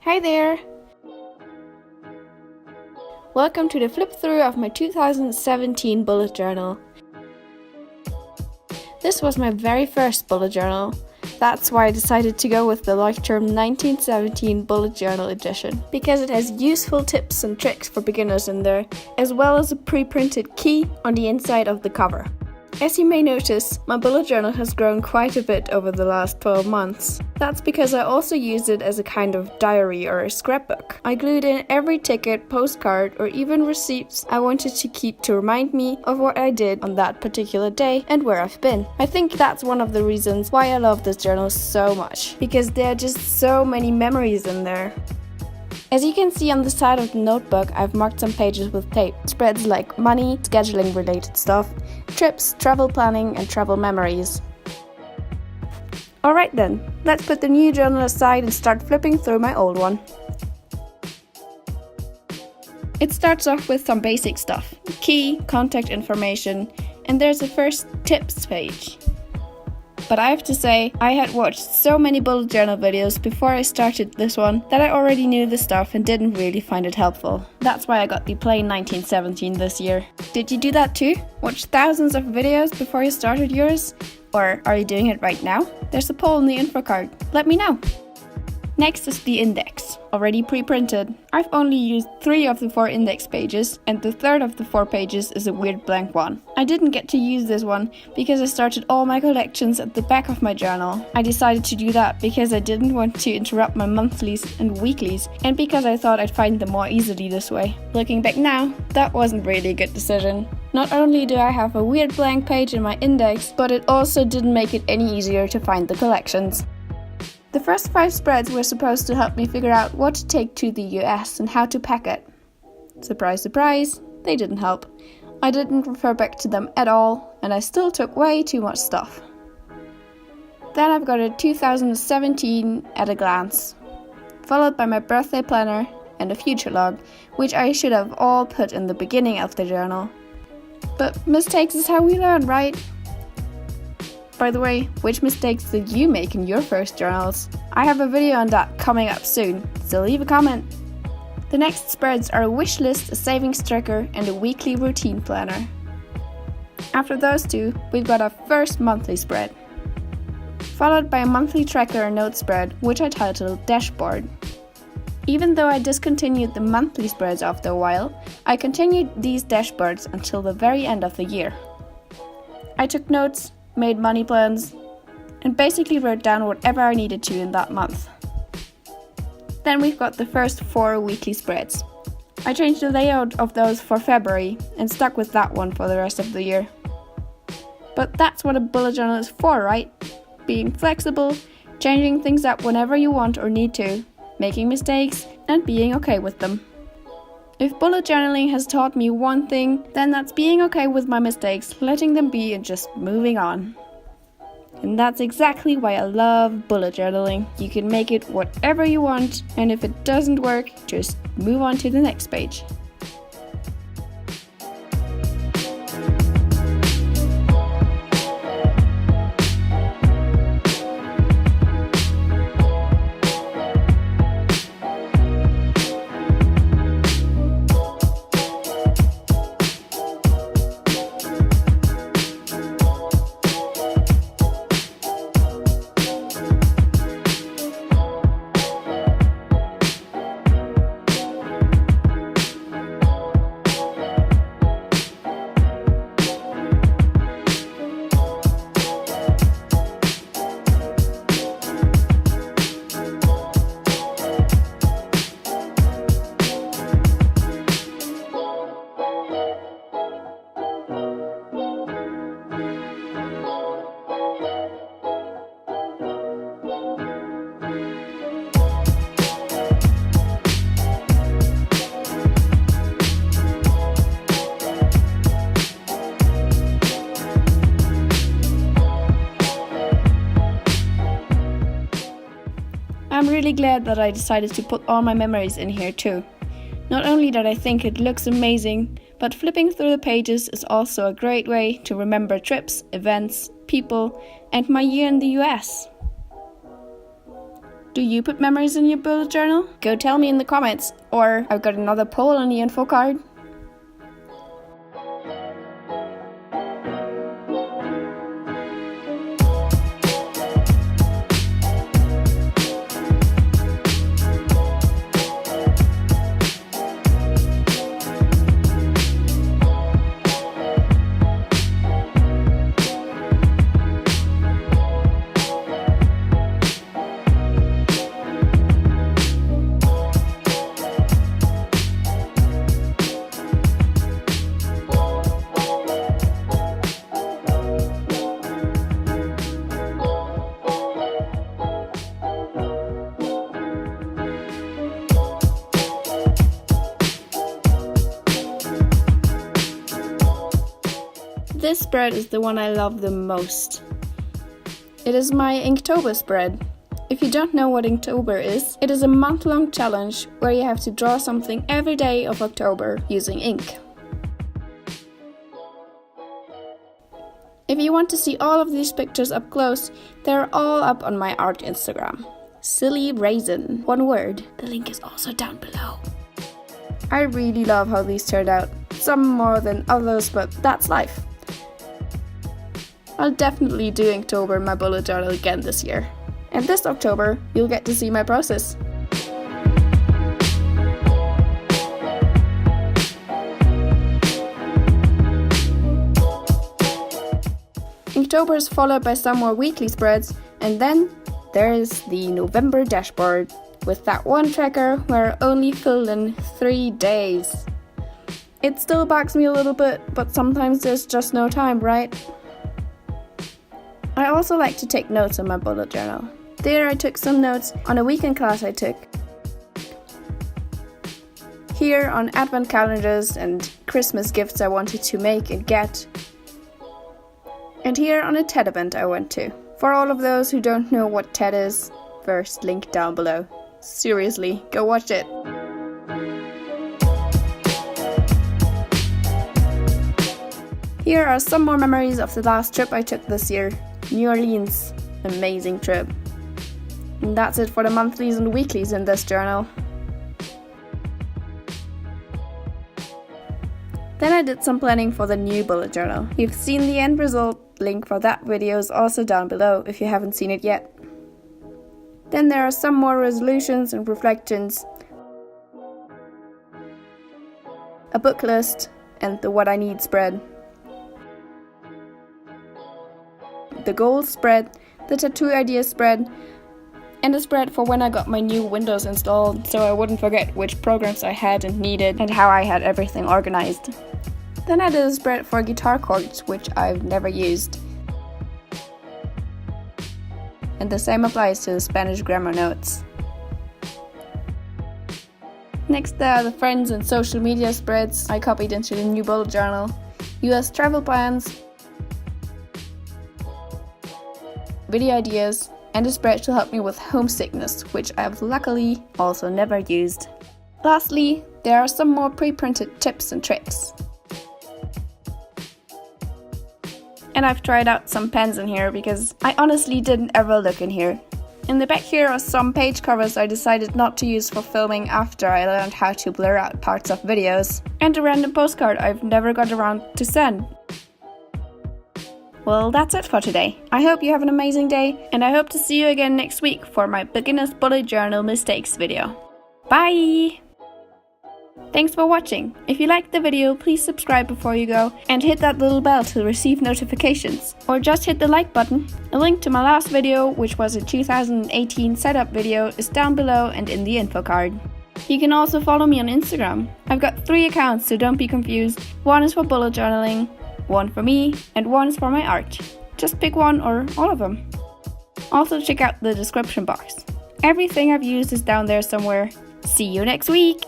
Hi there! Welcome to the flip through of my 2017 bullet journal. This was my very first bullet journal. That's why I decided to go with the Leuchtturm 1917 bullet journal edition, because it has useful tips and tricks for beginners in there, as well as a pre-printed key on the inside of the cover. As you may notice, my bullet journal has grown quite a bit over the last 12 months. That's because I also used it as a kind of diary or a scrapbook. I glued in every ticket, postcard, or even receipts I wanted to keep to remind me of what I did on that particular day and where I've been. I think that's one of the reasons why I love this journal so much, because there are just so many memories in there. As you can see on the side of the notebook, I've marked some pages with tape. Spreads like money, scheduling related stuff, trips, travel planning, and travel memories. Alright then, let's put the new journal aside and start flipping through my old one. It starts off with some basic stuff. Key, contact information, and there's a first tips page. But I have to say, I had watched so many bullet journal videos before I started this one that I already knew the stuff and didn't really find it helpful. That's why I got the plain 1917 this year. Did you do that too? Watch thousands of videos before you started yours? Or are you doing it right now? There's a poll in the info card. Let me know. Next is the index, already pre-printed. I've only used 3 of the 4 index pages, and the third of the 4 pages is a weird blank one. I didn't get to use this one because I started all my collections at the back of my journal. I decided to do that because I didn't want to interrupt my monthlies and weeklies, and because I thought I'd find them more easily this way. Looking back now, that wasn't really a good decision. Not only do I have a weird blank page in my index, but it also didn't make it any easier to find the collections. The first 5 spreads were supposed to help me figure out what to take to the US and how to pack it. Surprise, surprise, they didn't help. I didn't refer back to them at all, and I still took way too much stuff. Then I've got a 2017 at a glance, followed by my birthday planner and a future log, which I should have all put in the beginning of the journal. But mistakes is how we learn, right? By the way, which mistakes did you make in your first journals? I have a video on that coming up soon, so leave a comment. The next spreads are a wish list, a savings tracker, and a weekly routine planner. After those 2, we've got our first monthly spread, followed by a monthly tracker and note spread, which I titled Dashboard. Even though I discontinued the monthly spreads after a while, I continued these dashboards until the very end of the year. I took notes, made money plans, and basically wrote down whatever I needed to in that month. Then we've got the first 4 weekly spreads. I changed the layout of those for February and stuck with that one for the rest of the year. But that's what a bullet journal is for, right? Being flexible, changing things up whenever you want or need to, making mistakes, and being okay with them. If bullet journaling has taught me one thing, then that's being okay with my mistakes, letting them be, and just moving on. And that's exactly why I love bullet journaling. You can make it whatever you want, and if it doesn't work, just move on to the next page. I'm really glad that I decided to put all my memories in here too. Not only that I think it looks amazing, but flipping through the pages is also a great way to remember trips, events, people, and my year in the US. Do you put memories in your bullet journal? Go tell me in the comments, or I've got another poll on the info card. This spread is the one I love the most. It is my Inktober spread. If you don't know what Inktober is, it is a month-long challenge where you have to draw something every day of October using ink. If you want to see all of these pictures up close, they're all up on my art Instagram. Silly Raisin, one word. The link is also down below. I really love how these turned out. Some more than others, but that's life. I'll definitely do Inktober in my bullet journal again this year. And this October, you'll get to see my process. Inktober is followed by some more weekly spreads, and then there's the November dashboard, with that one tracker where I only filled in 3 days. It still bugs me a little bit, but sometimes there's just no time, right? I also like to take notes on my bullet journal. There I took some notes on a weekend class I took. Here on advent calendars and Christmas gifts I wanted to make and get. And here on a TED event I went to. For all of those who don't know what TED is, first link down below. Seriously, go watch it. Here are some more memories of the last trip I took this year. New Orleans, amazing trip. And that's it for the monthlies and weeklies in this journal. Then I did some planning for the new bullet journal. You've seen the end result, link for that video is also down below if you haven't seen it yet. Then there are some more resolutions and reflections, a book list, and the what I need spread. The goals spread, the tattoo ideas spread, and a spread for when I got my new Windows installed, so I wouldn't forget which programs I had and needed and how I had everything organized. Then I did a spread for guitar chords, which I've never used. And the same applies to the Spanish grammar notes. Next there are the friends and social media spreads I copied into the new bullet journal, US travel plans, video ideas, and a spread to help me with homesickness, which I have luckily also never used. Lastly, there are some more pre-printed tips and tricks. And I've tried out some pens in here because I honestly didn't ever look in here. In the back here are some page covers I decided not to use for filming after I learned how to blur out parts of videos, and a random postcard I've never got around to send. Well, that's it for today. I hope you have an amazing day, and I hope to see you again next week for my beginner's bullet journal mistakes video. Bye! Thanks for watching. If you liked the video, please subscribe before you go and hit that little bell to receive notifications, or just hit the like button. A link to my last video, which was a 2018 setup video, is down below and in the info card. You can also follow me on Instagram. I've got 3 accounts, so don't be confused. One is for bullet journaling, one for me, and one is for my art. Just pick one or all of them. Also check out the description box. Everything I've used is down there somewhere. See you next week!